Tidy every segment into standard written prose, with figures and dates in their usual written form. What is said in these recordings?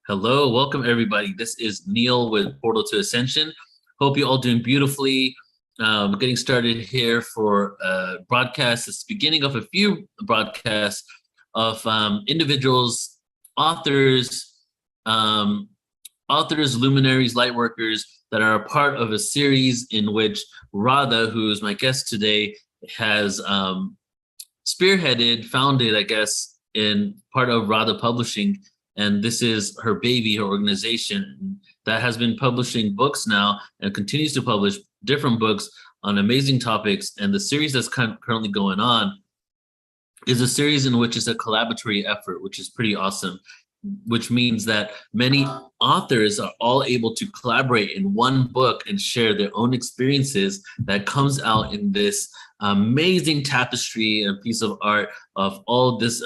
Hello, welcome everybody. This is Neil with Portal to Ascension. Hope you're all doing beautifully. Getting started here for broadcast. It's the beginning of a few broadcasts of individuals, authors, luminaries, lightworkers that are a part of a series in which Radha, who is my guest today, has spearheaded, founded, I guess, in part of Radhaa Publishing. And this is her baby, her organization that has been publishing books now and continues to publish different books on amazing topics. And the series that's currently going on is a series in which it's a collaboratory effort, which is pretty awesome, which means that many authors are all able to collaborate in one book and share their own experiences that comes out in this amazing tapestry and piece of art of all this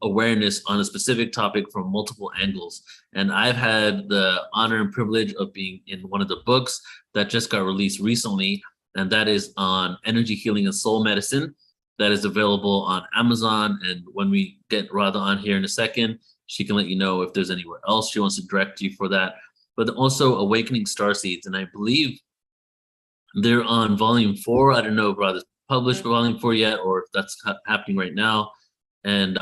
awareness on a specific topic from multiple angles. And I've had the honor and privilege of being in one of the books that just got released recently, and that is on energy healing and soul medicine. That is available on Amazon. And when we get Radha on here in a second, she can let you know if there's anywhere else she wants to direct you for that. But also Awakening Starseeds. And I believe they're on volume 4. I don't know if Radha's published volume 4 yet, or if that's happening right now. And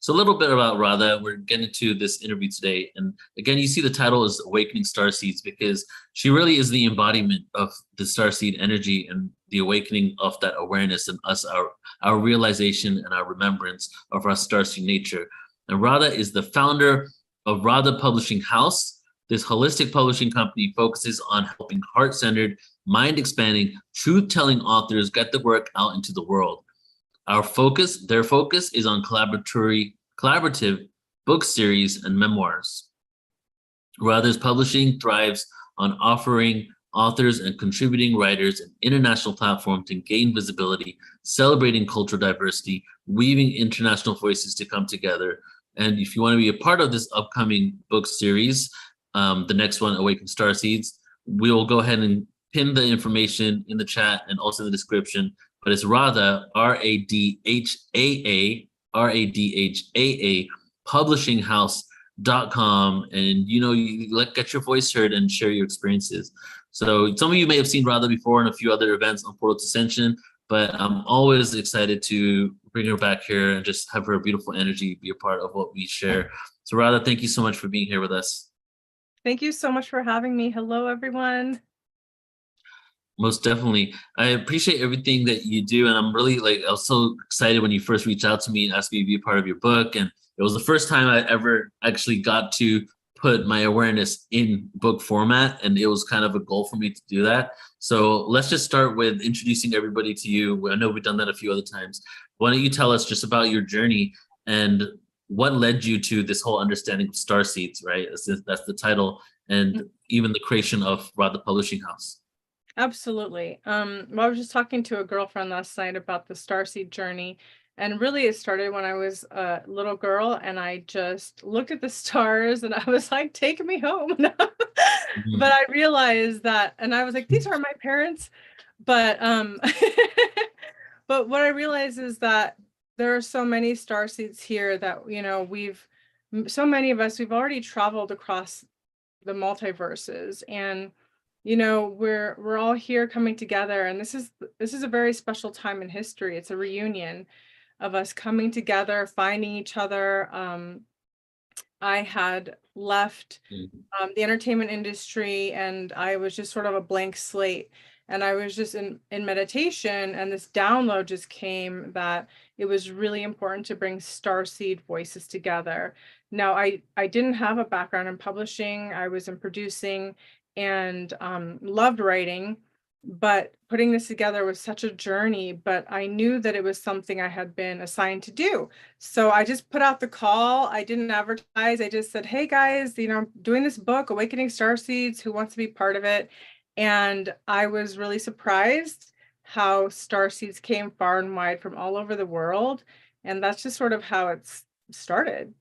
so a little bit about Radha. We're getting to this interview today. And again, you see the title is Awakening Starseeds because she really is the embodiment of the starseed energy and the awakening of that awareness in us, our realization and our remembrance of our starseed nature. And Radha is the founder of Radhaa Publishing House. This holistic publishing company focuses on helping heart-centered, mind-expanding, truth-telling authors get the work out into the world. Their focus is on collaborative book series and memoirs. Radha's publishing thrives on offering authors and contributing writers an international platform to gain visibility, celebrating cultural diversity, weaving international voices to come together. And if you want to be a part of this upcoming book series, the next one, Awaken Starseeds, we will go ahead and pin the information in the chat and also in the description. But it's Radhaa, Radhaa publishinghouse.com. And you get your voice heard and share your experiences. So some of you may have seen Radha before in a few other events on Portal to Ascension, but I'm always excited to bring her back here and just have her beautiful energy be a part of what we share. So Radha, thank you so much for being here with us. Thank you so much for having me. Hello, everyone. Most definitely. I appreciate everything that you do. And I'm really I was so excited when you first reached out to me and asked me to be a part of your book. And it was the first time I ever actually got to put my awareness in book format. And it was kind of a goal for me to do that. So let's just start with introducing everybody to you. I know we've done that a few other times. Why don't you tell us just about your journey and what led you to this whole understanding of Starseeds, right? That's the title, and even the creation of Radhaa Publishing House. Absolutely. Well, I was just talking to a girlfriend last night about the Starseed journey. And really, it started when I was a little girl and I just looked at the stars and I was like, take me home. But I realized that, and I was like, these aren't my parents. But but what I realized is that there are so many starseeds here that, so many of us, we've already traveled across the multiverses, and we're all here coming together, and this is a very special time in history. It's a reunion of us coming together, finding each other. I had left the entertainment industry, and I was just sort of a blank slate. And I was just in meditation, and this download just came that it was really important to bring starseed voices together. Now, I didn't have a background in publishing. I was in producing and loved writing, but putting this together was such a journey. But I knew that it was something I had been assigned to do. So I just put out the call. I didn't advertise. I just said, hey guys, I'm doing this book, Awakening Starseeds, who wants to be part of it? And I was really surprised how starseeds came far and wide from all over the world. And that's just sort of how it's started.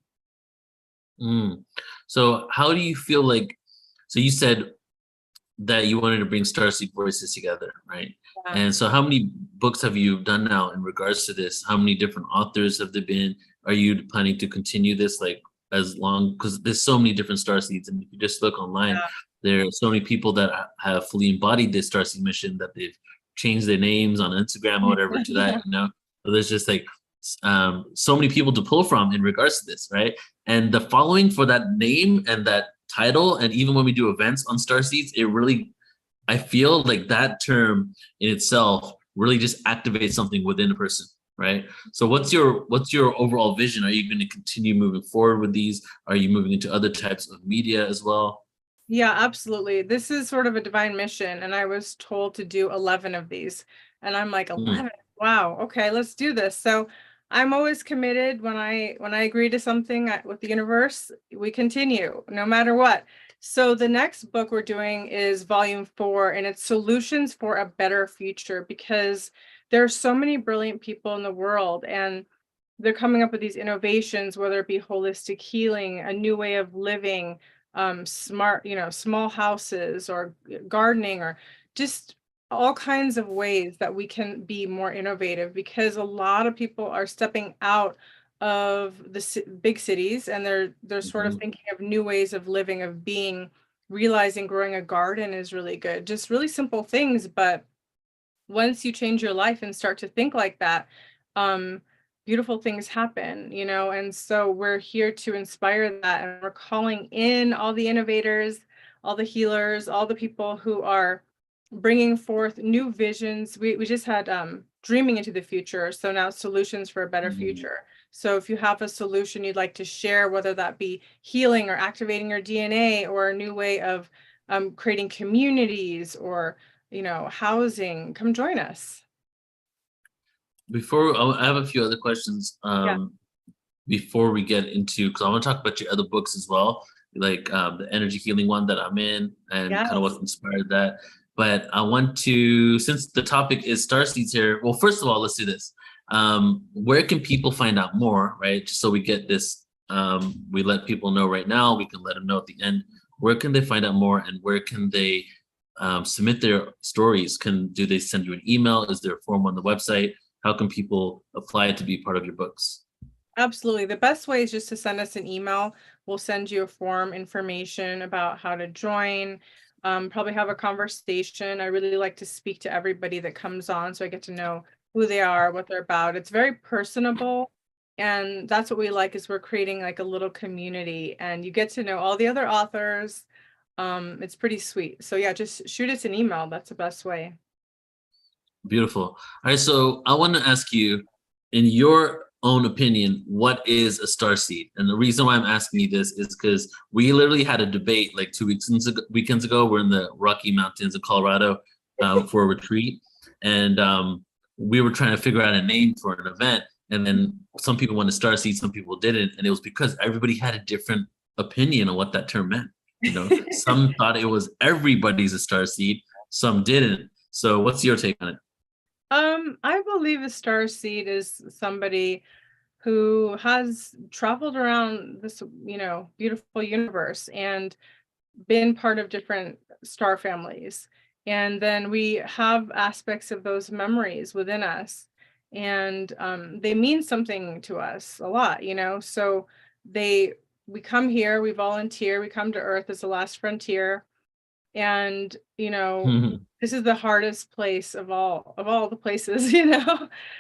So how do you feel so you said that you wanted to bring starseed voices together, right? Yeah. And so how many books have you done now in regards to this? How many different authors have there been? Are you planning to continue this? as long, because there's so many different star seeds, and if you just look online, Yeah. there are so many people that have fully embodied this star seed mission that they've changed their names on Instagram or whatever to that, you know. So there's just like so many people to pull from in regards to this, right? And the following for that name and that title, and even when we do events on Starseeds, it really, I feel like that term in itself really just activates something within a person, right? So what's your overall vision? Are you going to continue moving forward with these? Are you moving into other types of media as well? Yeah, absolutely. This is sort of a divine mission, and I was told to do 11 of these. And I'm like, Mm, 11? Wow, okay, let's do this. So I'm always committed when I agree to something with the universe, we continue no matter what. So the next book we're doing is volume 4, and it's Solutions for a Better Future, because there are so many brilliant people in the world, and they're coming up with these innovations, whether it be holistic healing, a new way of living, smart, small houses, or gardening, or just all kinds of ways that we can be more innovative, because a lot of people are stepping out of the big cities, and they're sort of mhm, thinking of new ways of living, of being, realizing growing a garden is really good. Just really simple things, but once you change your life and start to think like that, um, beautiful things happen, and so we're here to inspire that. And we're calling in all the innovators, all the healers, all the people who are bringing forth new visions. We just had dreaming into the future. So now solutions for a better mhm. future. So if you have a solution you'd like to share, whether that be healing or activating your DNA, or a new way of creating communities, or housing, come join us. Before I have a few other questions. Yeah. Before we get into, because I want to talk about your other books as well, like the energy healing one that I'm in, and kind of what Yes. inspired that. But I want to, since the topic is star seeds here, well, first of all, let's do this. Where can people find out more, right? Just so we get this, we let people know right now, we can let them know at the end. Where can they find out more, and where can they submit their stories? Do they send you an email? Is there a form on the website? How can people apply to be part of your books? Absolutely. The best way is just to send us an email. We'll send you a form, information about how to join, probably have a conversation. I really like to speak to everybody that comes on, so I get to know who they are, what they're about. It's very personable. And that's what we like, is we're creating like a little community, and you get to know all the other authors. It's pretty sweet. So yeah, just shoot us an email. That's the best way. Beautiful. All right, so I want to ask you, in your own opinion, what is a star seed? And the reason why I'm asking you this is because we literally had a debate like 2 weekends ago. We're in the Rocky Mountains of Colorado for a retreat, and we were trying to figure out a name for an event. And then some people wanted star seed, some people didn't, and it was because everybody had a different opinion on what that term meant. You know, some thought it was everybody's a star seed, some didn't. So, what's your take on it? I believe a star seed is somebody who has traveled around this, beautiful universe, and been part of different star families. And then we have aspects of those memories within us. And they mean something to us a lot. So they we come here, we volunteer, we come to Earth as the last frontier. And this is the hardest place of all the places.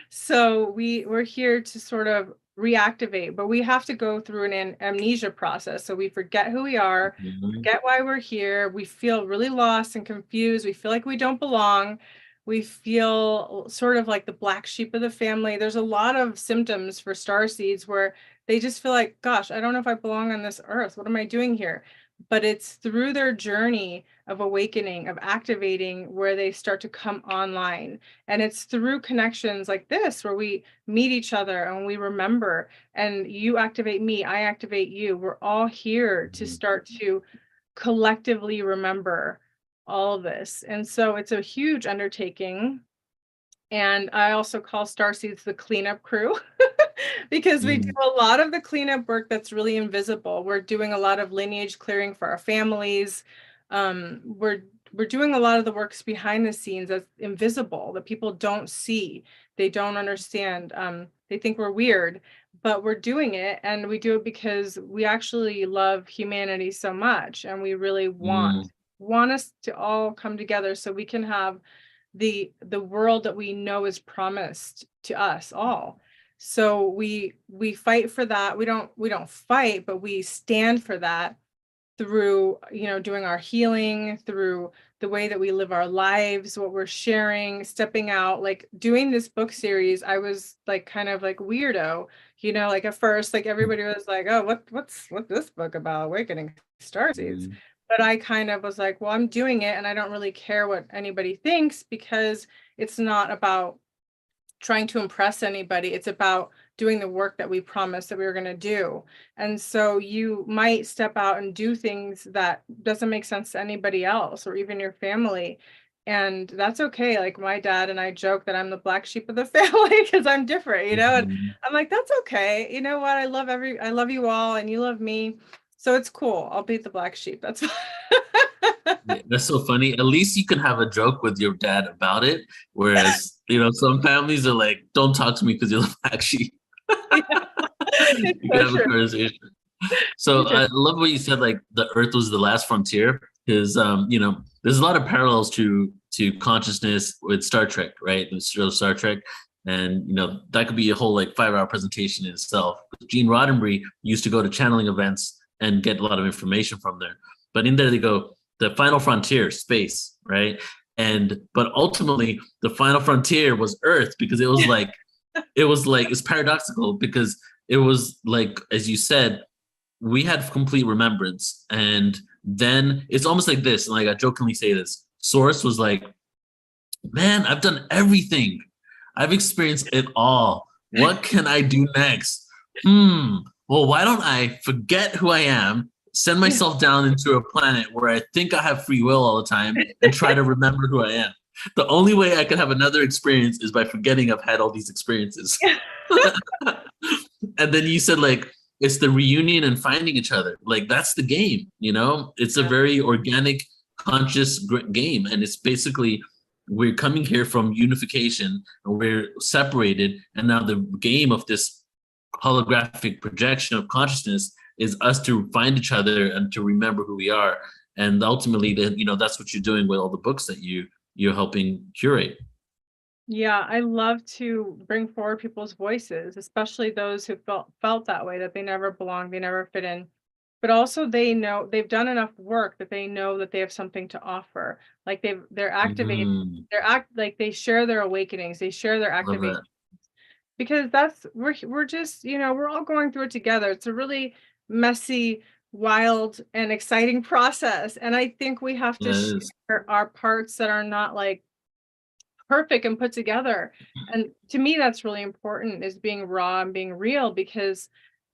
So we're here to sort of reactivate, but we have to go through an amnesia process, so we forget who we are, Mhm. forget why we're here. We feel really lost and confused, we feel like we don't belong, we feel sort of like the black sheep of the family. There's a lot of symptoms for star seeds where they just feel like, gosh, I don't know if I belong on this earth, what am I doing here? But it's through their journey of awakening, of activating, where they start to come online. And it's through connections like this where we meet each other and we remember, and you activate me, I activate you. We're all here to Mhm. start to collectively remember all of this. And so it's a huge undertaking. And I also call Starseeds the cleanup crew because we do Mhm. a lot of the cleanup work that's really invisible. We're doing a lot of lineage clearing for our families. We're we're doing a lot of the works behind the scenes that's invisible, that people don't see, they don't understand. They think we're weird, but we're doing it, and we do it because we actually love humanity so much, and we really Mm, want us to all come together so we can have the world that we know is promised to us all. So we fight for that. We don't fight, but we stand for that through, doing our healing, through the way that we live our lives, what we're sharing, stepping out. Like doing this book series, I was like kind of like weirdo, like at first, like everybody was like, oh, what's this book about, awakening starseeds? mm, But I kind of was like, well, I'm doing it and I don't really care what anybody thinks, because it's not about trying to impress anybody. It's about doing the work that we promised that we were going to do. And so you might step out and do things that doesn't make sense to anybody else or even your family. And that's okay. Like my dad and I joke that I'm the black sheep of the family because I'm different, and mhm. I'm like, that's okay. You know what? I love you all and you love me. So it's cool. I'll be the black sheep. That's Yeah, that's so funny. At least you can have a joke with your dad about it. Whereas, some families are like, don't talk to me because you're the black sheep. yeah, it's You can so have a true. conversation. So I love what you said, like the Earth was the last frontier, because there's a lot of parallels to consciousness with Star Trek, right? The show Star Trek, and that could be a whole like 5-hour presentation in itself. Gene Roddenberry used to go to channeling events and get a lot of information from there. But in there they go, the final frontier, space, right? But ultimately, the final frontier was Earth, because it's paradoxical, because it was like, as you said, we had complete remembrance. And then it's almost like this. And like I jokingly say this, Source was like, man, I've done everything. I've experienced it all. What can I do next? Well, why don't I forget who I am, send myself down into a planet where I think I have free will all the time, and try to remember who I am? The only way I could have another experience is by forgetting I've had all these experiences. And then you said, like, it's the reunion and finding each other. Like, that's the game, It's a very organic, conscious game. And it's basically, we're coming here from unification and we're separated. And now the game of this holographic projection of consciousness is us to find each other and to remember who we are. And ultimately, that's what you're doing with all the books that you're helping curate. Yeah, I love to bring forward people's voices, especially those who felt that way, that they never belonged, they never fit in. But also they know they've done enough work that they know that they have something to offer. Like they're activated, Mm, like they share their awakenings, they share their love activation, that. because we're just, we're all going through it together. It's a really messy, wild, and exciting process. And I think we have to Yeah, it is. share our parts that are not like perfect and put together. And to me, that's really important, is being raw and being real, because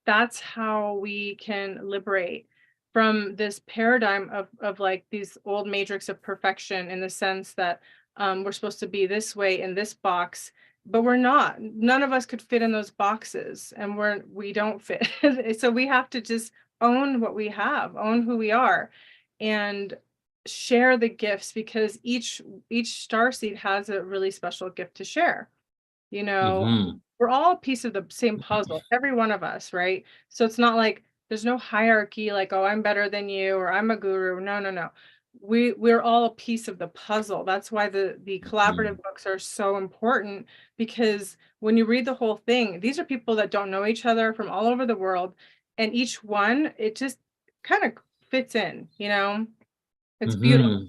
that's how we can liberate from this paradigm of like these old matrix of perfection, in the sense that we're supposed to be this way in this box, but we're not. None of us could fit in those boxes, and we don't fit. So we have to just own what we have, own who we are, and share the gifts, because each star seed has a really special gift to share. You know, Hmm. we're all a piece of the same puzzle, every one of us, right? So it's not like there's no hierarchy, like, oh, I'm better than you, or I'm a guru. No, no, no. We're all a piece of the puzzle. That's why the collaborative books are so important, because when you read the whole thing, these are people that don't know each other from all over the world, and each one, it just kind of fits in. It's beautiful. Hmm.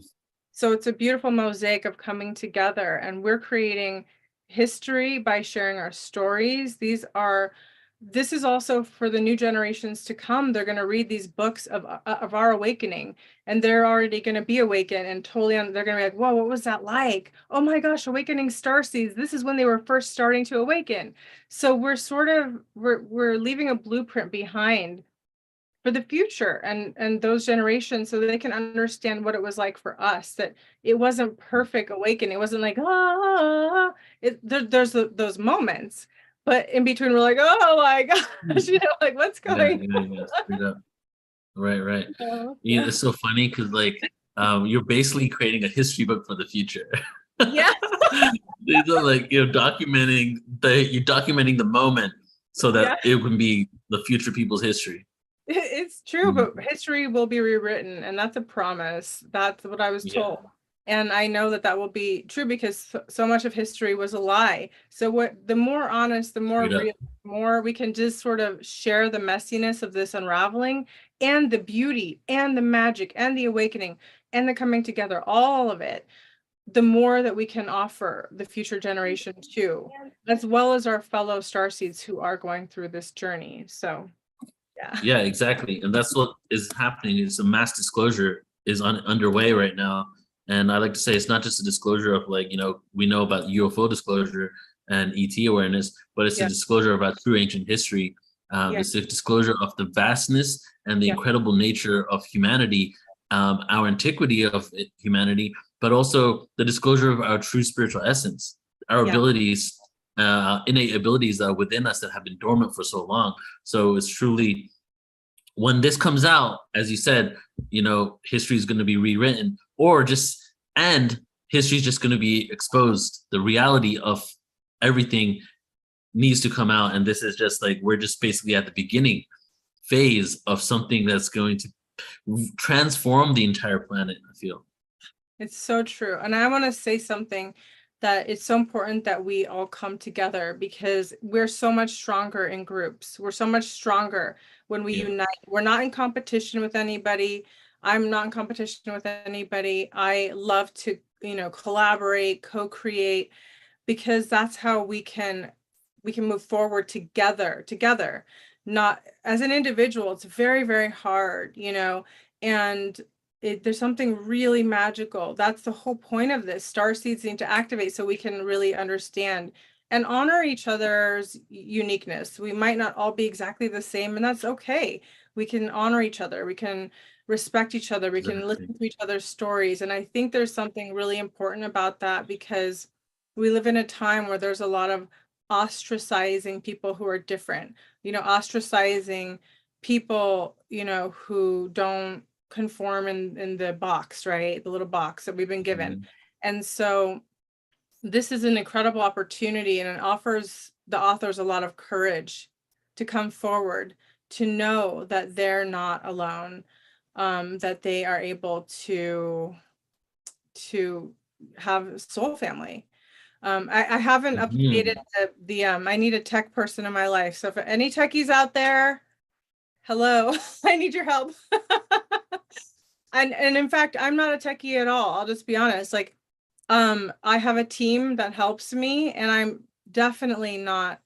So it's a beautiful mosaic of coming together, and we're creating history by sharing our stories. This is also for the new generations to come. They're going to read these books of our awakening, and they're already going to be awakened and totally they're going to be like, whoa, what was that like? Oh my gosh, awakening star seeds. This is when they were first starting to awaken. So we're leaving a blueprint behind for the future, and those generations, so that they can understand what it was like for us, that it wasn't perfect awakening. It wasn't like there's those moments, but in between we're like, oh my gosh, like what's Yeah, going yeah, yeah. Straight up. Right, right. on? Yeah, it's so funny because, like, you're basically creating a history book for the future. Yeah. These are like you're documenting the moment so Yeah. that it can be the future people's history. It's true, but history will be rewritten, and that's a promise. That's what I was told. And I know that that will be true because so much of history was a lie. So the more honest, the more real, the more we can just sort of share the messiness of this unraveling and the beauty and the magic and the awakening and the coming together, all of it, the more that we can offer the future generation too, as well as our fellow starseeds who are going through this journey. So yeah, exactly. And that's what is happening is a mass disclosure is underway right now. And I like to say it's not just a disclosure of like, we know about UFO disclosure and ET awareness, but it's a disclosure about true ancient history. It's a disclosure of the vastness and the incredible nature of humanity, our antiquity of humanity, but also the disclosure of our true spiritual essence, our abilities, innate abilities that are within us that have been dormant for so long. So it's truly, when this comes out, as you said, history is going to be rewritten, and history is just going to be exposed. The reality of everything needs to come out. And this is just like, we're just basically at the beginning phase of something that's going to transform the entire planet, I feel. It's so true. And I want to say something, that it's so important that we all come together because we're so much stronger in groups. We're so much stronger when we unite. We're not in competition with anybody. I'm not in competition with anybody. I love to, collaborate, co-create, because that's how we can move forward together. Not as an individual. It's very, very hard, and there's something really magical. That's the whole point of this. Starseeds need to activate so we can really understand and honor each other's uniqueness. We might not all be exactly the same, and that's okay. We can honor each other. We can respect each other. We can listen to each other's stories. And I think there's something really important about that because we live in a time where there's a lot of ostracizing people who are different, ostracizing people, who don't conform in the box, right? The little box that we've been given. And so this is an incredible opportunity, and it offers the authors a lot of courage to come forward, to know that they're not alone, that they are able to have soul family. I haven't updated the I need a tech person in my life. So if any techies out there, hello, I need your help. And in fact, I'm not a techie at all. I'll just be honest. Like, I have a team that helps me, and I'm definitely not,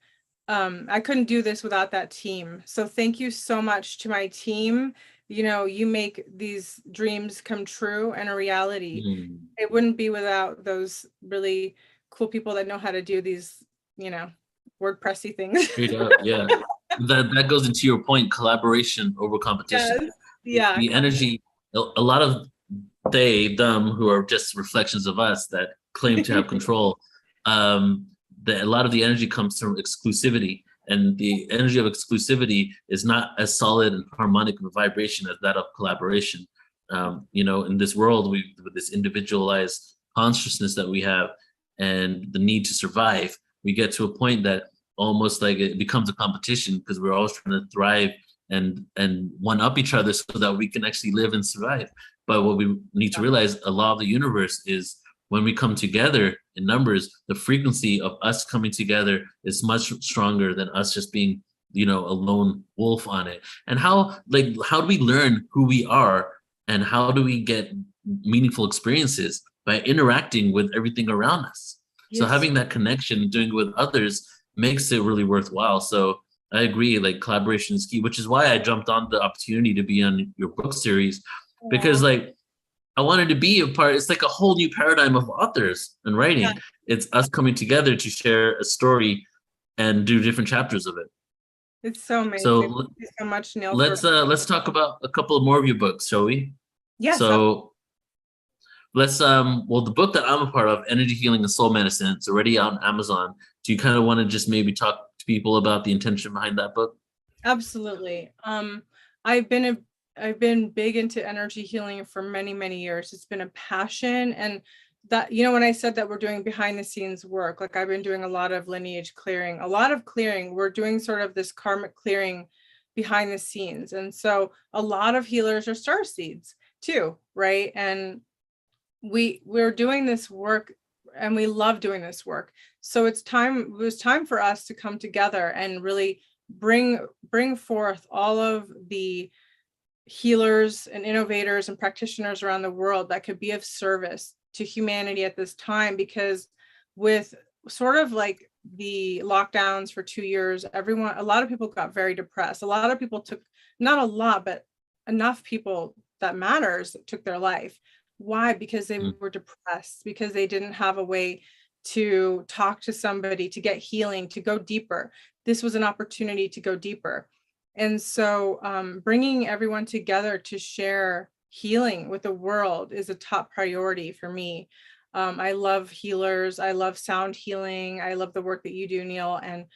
I couldn't do this without that team. So thank you so much to my team. You make these dreams come true and a reality. It wouldn't be without those really cool people that know how to do these, WordPressy things. Straight up, yeah. That goes into your point, collaboration over competition. Yes. The energy, a lot of them who are just reflections of us that claim to have control, a lot of the energy comes from exclusivity, and the energy of exclusivity is not as solid and harmonic of a vibration as that of collaboration. In this world, with this individualized consciousness that we have and the need to survive, we get to a point that almost like it becomes a competition because we're always trying to thrive and one up each other so that we can actually live and survive. But what we need to realize, a law of the universe is when we come together in numbers, the frequency of us coming together is much stronger than us just being, a lone wolf on it. And how do we learn who we are, and how do we get meaningful experiences? By interacting with everything around us. So having that connection, doing it with others, makes it really worthwhile. So I agree, like collaboration is key, which is why I jumped on the opportunity to be on your book series, because I wanted to be a part. It's like a whole new paradigm of authors and writing. It's us coming together to share a story and do different chapters of it. It's so amazing. So thank you so much, Neil. Let's talk about a couple more of your books, shall we? Yes. So let's the book that I'm a part of, Energy Healing and Soul Medicine, it's already on Amazon. Do you kind of want to just maybe talk to people about the intention behind that book? Absolutely. I've been I've been big into energy healing for many, many years. It's been a passion. And that, you know, when I said that we're doing behind the scenes work, like I've been doing a lot of lineage clearing, a lot of clearing. We're doing sort of this karmic clearing behind the scenes. And so a lot of healers are star seeds too, right? And we're doing this work and we love doing this work. So it was time for us to come together and really bring forth all of the healers and innovators and practitioners around the world that could be of service to humanity at this time. Because with sort of like the lockdowns for 2 years, a lot of people got very depressed. A lot of people took, not a lot, but enough people that matters took their life. Why? Because they were depressed, because they didn't have a way to talk to somebody, to get healing, to go deeper. This was an opportunity to go deeper. And so bringing everyone together to share healing with the world is a top priority for me. I love healers. I love sound healing. I love the work that you do, Neil. And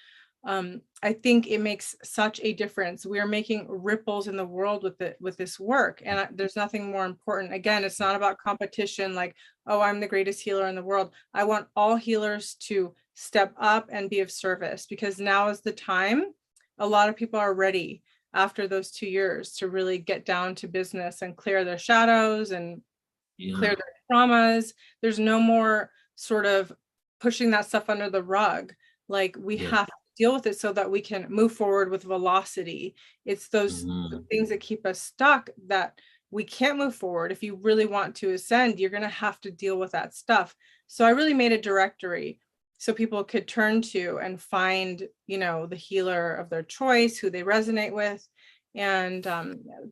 I think it makes such a difference. We are making ripples in the world with this work. And there's nothing more important. Again, it's not about competition, like, oh, I'm the greatest healer in the world. I want all healers to step up and be of service, because now is the time. A lot of people are ready after those 2 years to really get down to business and clear their shadows and clear their traumas. There's no more sort of pushing that stuff under the rug. Like we have to deal with it so that we can move forward with velocity. It's those things that keep us stuck that we can't move forward. If you really want to ascend, you're going to have to deal with that stuff. So I really made a directory so people could turn to and find, you know, the healer of their choice, who they resonate with. And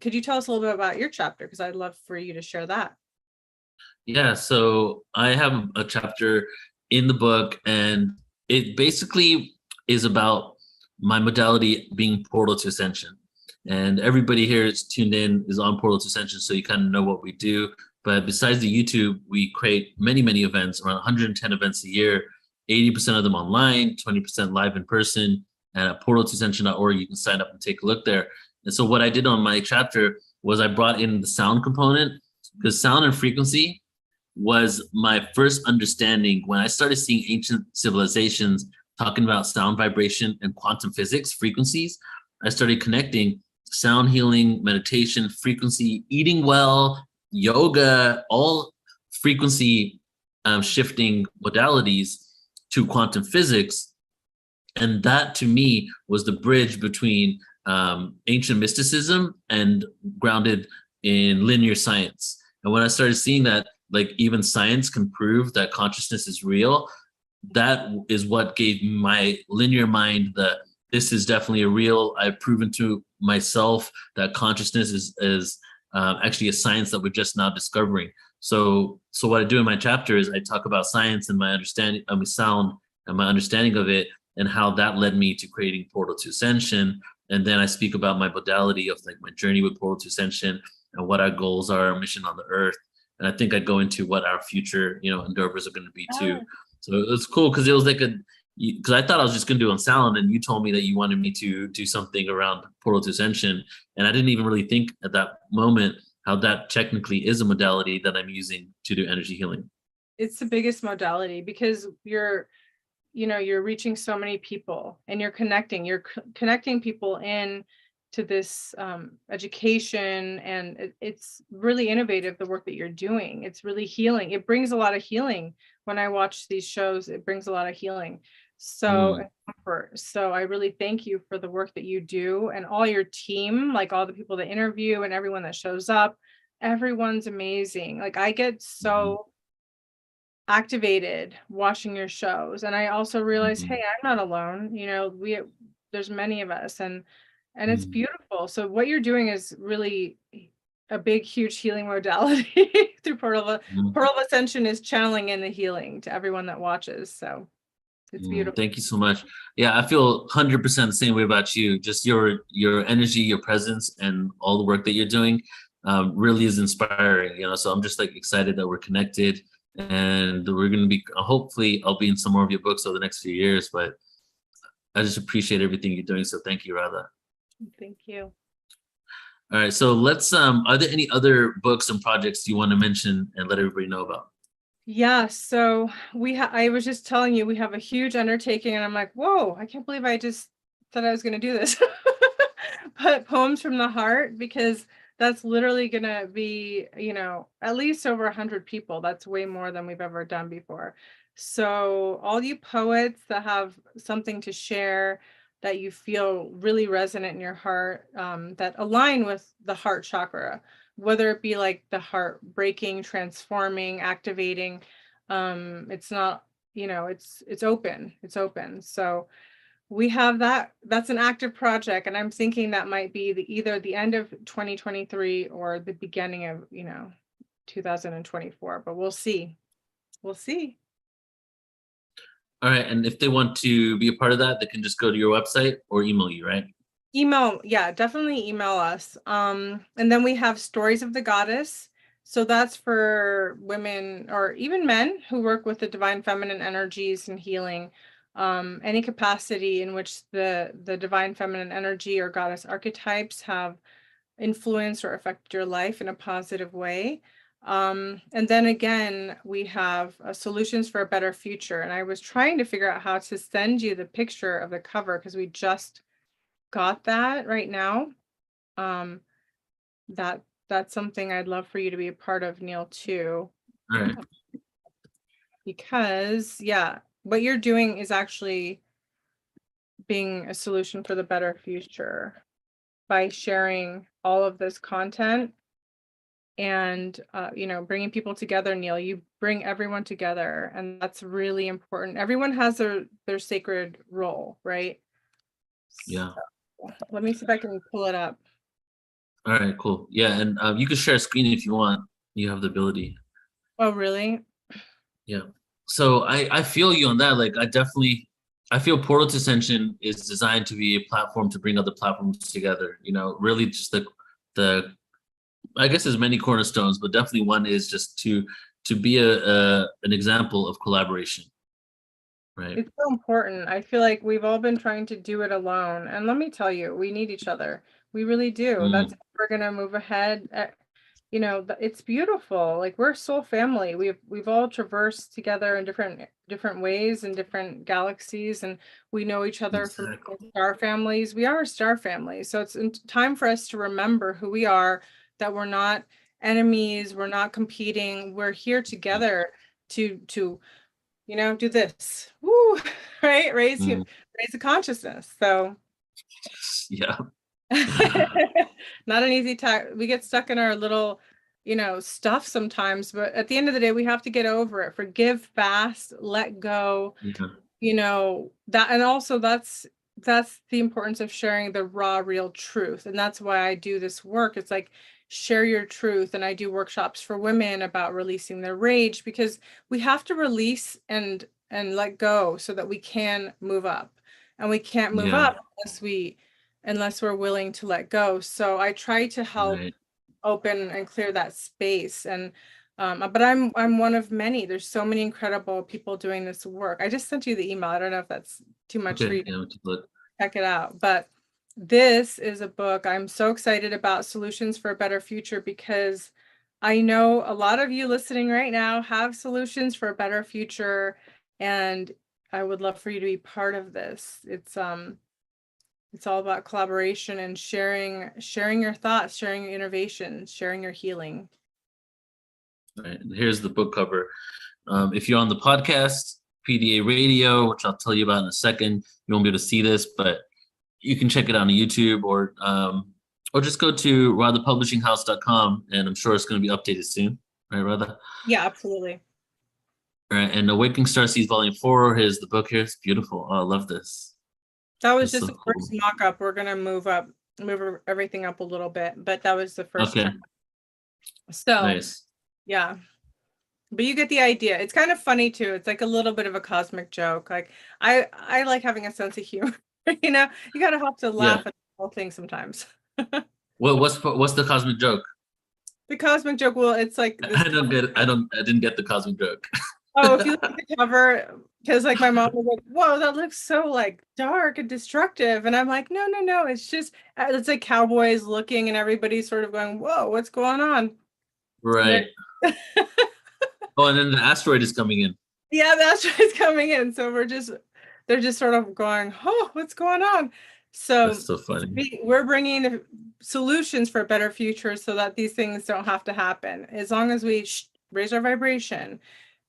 could you tell us a little bit about your chapter? Because I'd love for you to share that. Yeah, so I have a chapter in the book, and it basically is about my modality being Portal to Ascension. And everybody here is tuned in, is on Portal to Ascension, so you kind of know what we do. But besides the YouTube, we create many, many events, around 110 events a year, 80% of them online, 20% live in person. And at portaltoascension.org, you can sign up and take a look there. And so what I did on my chapter was I brought in the sound component, because sound and frequency was my first understanding when I started seeing ancient civilizations talking about sound vibration and quantum physics frequencies. I started connecting sound healing, meditation, frequency, eating well, yoga, all frequency shifting modalities to quantum physics. And that to me was the bridge between ancient mysticism and grounded in linear science. And when I started seeing that, like, even science can prove that consciousness is real, that is what gave my linear mind that this is definitely a real. I've proven to myself that consciousness is actually a science that we're just now discovering. So what I do in my chapter is I talk about science and my understanding of sound and my understanding of it, and how that led me to creating Portal to Ascension. And then I speak about my modality of like my journey with Portal to Ascension and what our goals are, our mission on the earth. And I think I go into what our future, endeavors are going to be too. So it was cool because it was like because I thought I was just going to do on sound, and you told me that you wanted me to do something around Portal to Ascension. And I didn't even really think at that moment how that technically is a modality that I'm using to do energy healing. It's the biggest modality because you're reaching so many people, and you're connecting people in to this education, and it's really innovative, the work that you're doing. It's really healing. It brings a lot of healing. When I watch these shows, it brings a lot of healing. So I really thank you for the work that you do, and all your team, like all the people that interview and everyone that shows up. Everyone's amazing. Like I get so activated watching your shows, and I also realize, hey, I'm not alone. There's many of us, and it's beautiful. So what you're doing is really a big, huge healing modality through Portal of Ascension is channeling in the healing to everyone that watches. So it's beautiful. Thank you so much. Yeah, I feel 100% the same way about you. Just your energy, your presence, and all the work that you're doing really is inspiring. So I'm just like excited that we're connected, and we're going to be, hopefully I'll be in some more of your books over the next few years, but I just appreciate everything you're doing. So thank you, Radha. Thank you. All right. So let's are there any other books and projects you want to mention and let everybody know about? Yeah, so I was just telling you we have a huge undertaking, and I'm like, whoa, I can't believe I just said I was going to do this. But Poems from the Heart, because that's literally going to be, at least over 100 people. That's way more than we've ever done before. So all you poets that have something to share that you feel really resonant in your heart, that align with the heart chakra, whether it be like the heart breaking, transforming, activating, it's not, it's open. So we have that's an active project, and I'm thinking that might be either the end of 2023 or the beginning of 2024, but we'll see. All right. And if they want to be a part of that, they can just go to your website or email you, right? Email, yeah, definitely email us. And then we have Stories of the Goddess. So that's for women or even men who work with the divine feminine energies and healing. Any capacity in which the divine feminine energy or goddess archetypes have influenced or affected your life in a positive way. And then again, we have Solutions for a Better Future. And I was trying to figure out how to send you the picture of the cover because we just got that right now. That's something I'd love for you to be a part of, Neil, too. All right. Because yeah, what you're doing is actually being a solution for the better future by sharing all of this content and bringing people together. Neil, you bring everyone together, and that's really important. Everyone has their sacred role, right? Yeah. Let me see if I can pull it up. All right, cool. Yeah, and you can share a screen if you want. You have the ability. Oh, really? Yeah. So I feel you on that. Like I feel Portal to Ascension is designed to be a platform to bring other platforms together. Really just the I guess there's many cornerstones, but definitely one is just to be an example of collaboration. Right. It's so important. I feel like we've all been trying to do it alone. And let me tell you, we need each other. We really do. That's how we're going to move ahead. It's beautiful. Like, we're soul family. We've all traversed together in different ways in different galaxies, and we know each other from star families. We are a star family. So it's time for us to remember who we are, that we're not enemies, we're not competing. We're here together to do this. Woo, right? Raise the consciousness. So yeah. not an easy time. We get stuck in our little, stuff sometimes, but at the end of the day, we have to get over it. Forgive fast, let go. That, and also that's the importance of sharing the raw, real truth. And that's why I do this work. It's like, share your truth. And I do workshops for women about releasing their rage, because we have to release and let go so that we can move up. And we can't move up unless we're willing to let go. So I try to help open and clear that space. And but I'm one of many. There's so many incredible people doing this work. I just sent you the email. I don't know if that's too much for you to check it out, but this is a book I'm so excited about, Solutions for a Better Future, because I know a lot of you listening right now have solutions for a better future, and I would love for you to be part of this. It's all about collaboration and sharing your thoughts, sharing your innovations, sharing your healing. All right, and here's the book cover. If you're on the podcast, PDA Radio, which I'll tell you about in a second, you won't be able to see this, but you can check it out on YouTube or just go to radhapublishinghouse.com, and I'm sure it's going to be updated soon. Right, Radha? Yeah, absolutely. All right, and Awakening Starseeds Volume 4, here's the book here. It's beautiful. Oh, I love this. That was just the first mock-up. We're going to move everything up a little bit, but that was the first time. So, nice. Yeah. But you get the idea. It's kind of funny too. It's like a little bit of a cosmic joke. Like, I like having a sense of humor. You gotta have to laugh at the whole thing sometimes. What's the cosmic joke? The cosmic joke, well, it's like I didn't get the cosmic joke. Oh, if you look at the cover, Because like my mom was like, whoa, that looks so like dark and destructive. And I'm like, no, no, no. It's like cowboys looking and everybody's sort of going, whoa, what's going on? Right. Oh, and then the asteroid is coming in. Yeah, that's what's coming in. So they're just sort of going, oh, what's going on? So That's so funny. we're bringing the solutions for a better future so that these things don't have to happen. As long as we raise our vibration,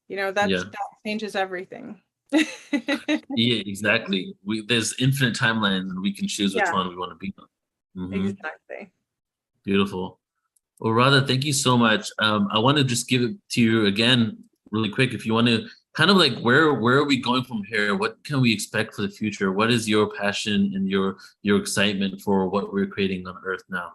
that Yeah. changes everything. Yeah, exactly. There's infinite timelines and we can choose which Yeah, one we want to be on. exactly. Beautiful. Well, Radha, thank you so much. I want to just give it to you again really quick. If you want to kind of like where are we going from here? What can we expect for the future? What is your passion and your excitement for what we're creating on Earth now?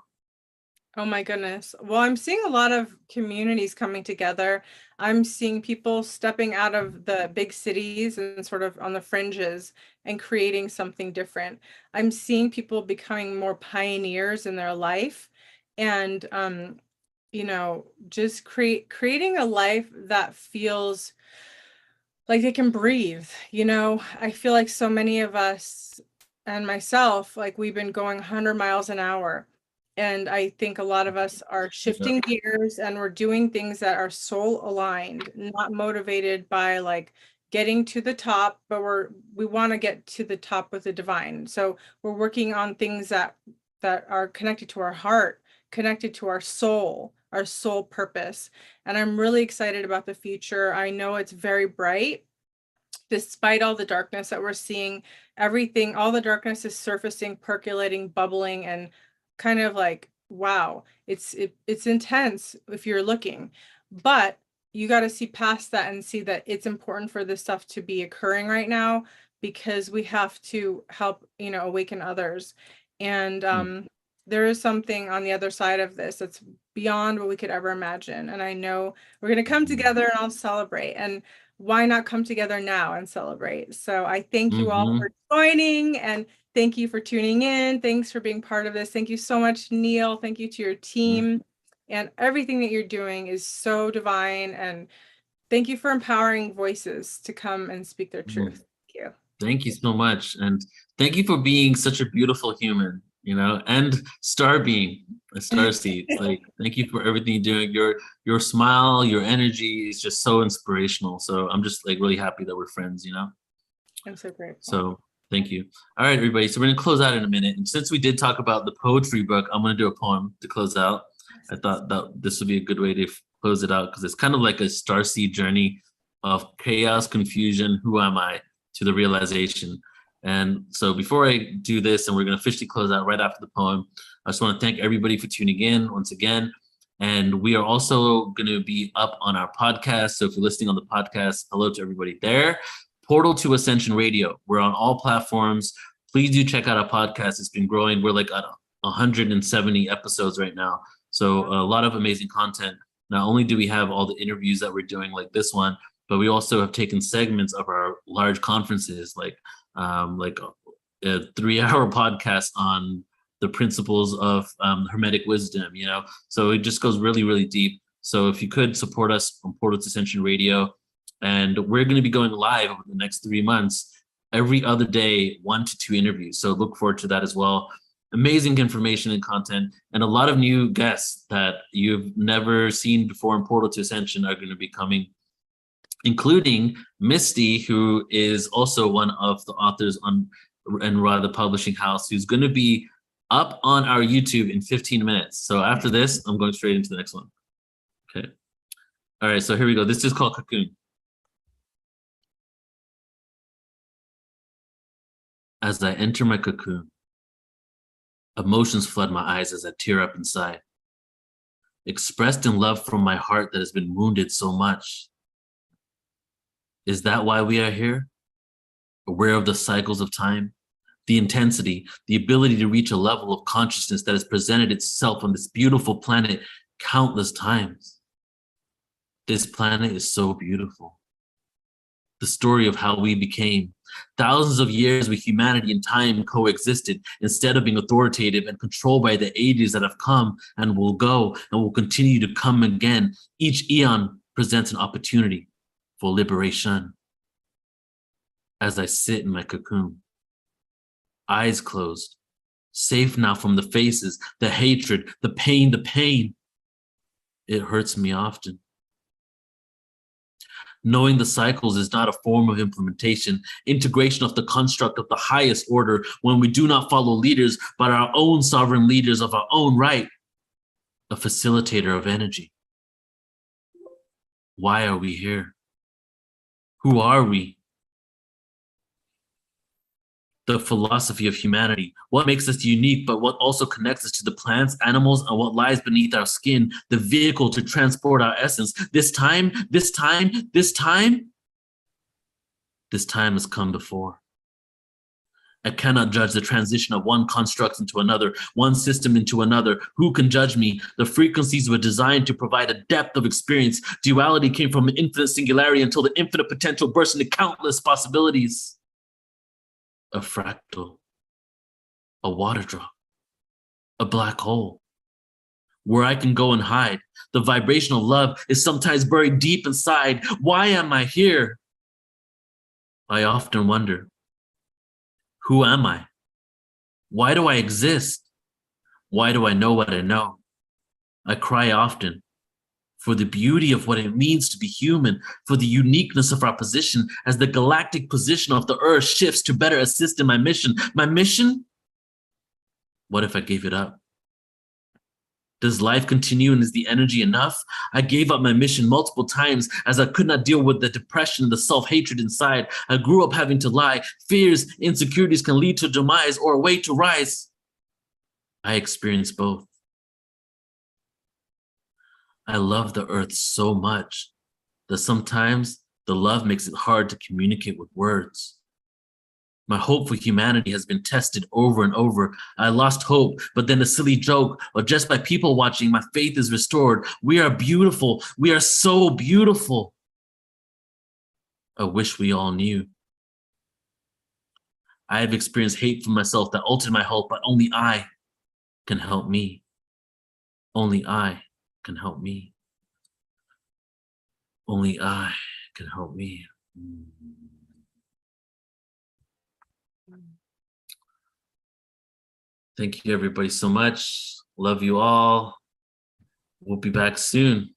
Oh my goodness. Well, I'm seeing a lot of communities coming together. I'm seeing people stepping out of the big cities and sort of on the fringes and creating something different. I'm seeing people becoming more pioneers in their life and just creating a life that feels like they can breathe. I feel like so many of us and myself, like we've been going 100 miles an hour. And I think a lot of us are Yeah. shifting gears and we're doing things that are soul aligned, not motivated by like getting to the top, but we want to get to the top with the divine. So we're working on things that are connected to our heart, connected to our soul purpose. And I'm really excited about the future. I know it's very bright despite all the darkness that we're seeing. Everything, all the darkness is surfacing, percolating, bubbling, and kind of like, wow, it's intense if you're looking. But you got to see past that and see that it's important for this stuff to be occurring right now because we have to help, awaken others. And Mm. there is something on the other side of this that's beyond what we could ever imagine. And I know we're going to come Mhm. together and I'll celebrate. And why not come together now and celebrate? So I thank you all Mhm. for joining and thank you for tuning in. Thanks for being part of this. Thank you so much, Neil. Thank you to your Mhm. team. And everything that you're doing is so divine. And thank you for empowering voices to come and speak their Mhm. truth. Thank you. Thank you so much. And thank you for being such a beautiful human, and star being a star seed. Like, thank you for everything you're doing. Your smile, your energy is just so inspirational. So I'm just like really happy that we're friends. I'm so grateful. So thank you. All right, everybody. So we're gonna close out in a minute. And since we did talk about the poetry book, I'm gonna do a poem to close out. I thought that this would be a good way to close it out because it's kind of like a starseed journey of chaos, confusion, who am I, to the realization. And so before I do this, and we're gonna officially close out right after the poem, I just want to thank everybody for tuning in once again. And we are also going to be up on our podcast. So if you're listening on the podcast, hello to everybody there. Portal to Ascension Radio. We're on all platforms. Please do check out our podcast. It's been growing. We're like at 170 episodes right now. So a lot of amazing content. Not only do we have all the interviews that we're doing like this one, but we also have taken segments of our large conferences, like a 3-hour podcast on the principles of Hermetic wisdom. So it just goes really, really deep. So if you could support us on Portal to Ascension Radio, and we're going to be going live over the next 3 months, every other day, 1 to 2 interviews. So look forward to that as well. Amazing information and content, and a lot of new guests that you've never seen before in Portal to Ascension are going to be coming, including Misty, who is also one of the authors on Radhaa Publishing House, who's going to be up on our YouTube in 15 minutes. So after this, I'm going straight into the next one. Okay. All right, so here we go. This is called Cocoon. As I enter my cocoon, emotions flood my eyes as I tear up inside, expressed in love from my heart that has been wounded so much. Is that why we are here? Aware of the cycles of time, the intensity, the ability to reach a level of consciousness that has presented itself on this beautiful planet countless times. This planet is so beautiful. The story of how we became. Thousands of years with humanity and time coexisted instead of being authoritative and controlled by the ages that have come and will go and will continue to come again. Each eon presents an opportunity for liberation. as I sit in my cocoon, eyes closed, safe now from the faces, the hatred, the pain, the pain. It hurts me often. Knowing the cycles is not a form of implementation, integration of the construct of the highest order when we do not follow leaders, but our own sovereign leaders of our own right, a facilitator of energy. Why are we here? Who are we? The philosophy of humanity, what makes us unique, but what also connects us to the plants, animals, and what lies beneath our skin, the vehicle to transport our essence. This time has come before. I cannot judge the transition of one construct into another, one system into another. Who can judge me? The frequencies were designed to provide a depth of experience. Duality came from an infinite singularity until the infinite potential burst into countless possibilities. A fractal, a water drop, a black hole, where I can go and hide. The vibration of love is sometimes buried deep inside. Why am I here? I often wonder, who am I? Why do I exist? Why do I know what I know? I cry often for the beauty of what it means to be human, for the uniqueness of our position as the galactic position of the Earth shifts to better assist in my mission. My mission? What if I gave it up? Does life continue and is the energy enough? I gave up my mission multiple times as I could not deal with the depression, the self-hatred inside. I grew up having to lie. Fears, insecurities can lead to demise or a way to rise. I experienced both. I love the earth so much that sometimes the love makes it hard to communicate with words. My hope for humanity has been tested over and over. I lost hope, but then a silly joke or just by people watching, my faith is restored. We are beautiful. We are so beautiful. I wish we all knew. I have experienced hate for myself that altered my hope, but only I can help me. Only I can help me. Only I can help me. Thank you, everybody, so much. Love you all. We'll be back soon.